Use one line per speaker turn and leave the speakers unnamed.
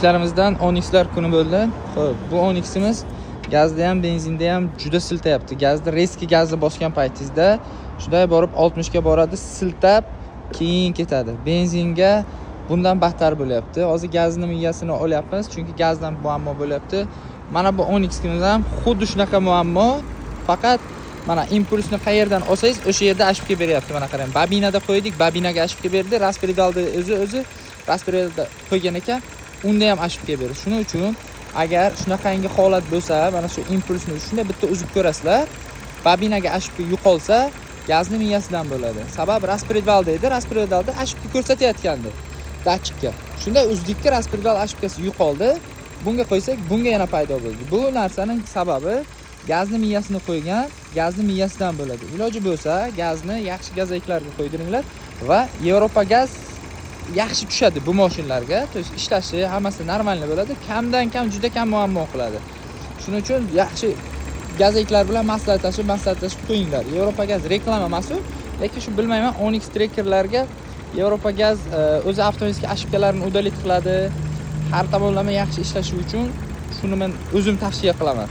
ishlarimizdan Onyxlar kuni bo'ldi. Xo'p, bu Onyximiz gazda ham, benzinda ham juda siltayapti. Gazda reski gazni bosgan paytingizda shunday borib 60 ga boradi, siltab keyin ketadi. Benzinga bundan battar bo'lyapti. Hozir gazni miyasini olyapmiz, chunki gazdan muammo bo'lyapti. Mana bu Onyximiz ham xuddi shunaqa muammo, faqat mana impulsni qayerdan olsangiz o'sha yerda ashibga beryapti. Mana qarang, babinada qo'ydik, babinaga ashibga berdi, raspedalni o'zi raspedalda qo'ygan ekan, unda ham ashibga berdi. Shuning uchun agar shunaqangi holat bo'lsa, mana shu impulsni shunday bitta uzib ko'rasizlar, babinaga ashibga yo'qolsa, gazni miyasidan bo'ladi. Sabab raspedalda edi, raspedalda ashibga ko'rsatayotgandi datchikka. Shunday uzdikka raspedal ashibkasi yo'qoldi. Bunga qo'ysak, bunga yana paydo bo'ldi. Bu narsaning sababi gazni miyasini qo'ygan, gazni miyasidan bo'ladi. Iloji bo'lsa, gazni yaxshi gazaklarga qo'ydiringlar va Yevropa gaz yaxshi tushadi bu mashinalarga. To есть ishlashi hammasi normal bo'ladi. Kamdan kam juda kam muammo qiladi. Shuning uchun yaxshi gazaklar bilan maslahatlashib qo'yinglar. Yevropa gaz reklama emas-ku, lekin shu bilmayman, Onyx trekkerlarga Yevropa gaz o'zi avtomatik ashibkalarni udalit qiladi. Har tomonlama yaxshi ishlashi uchun shuni men o'zim tavsiya qilaman.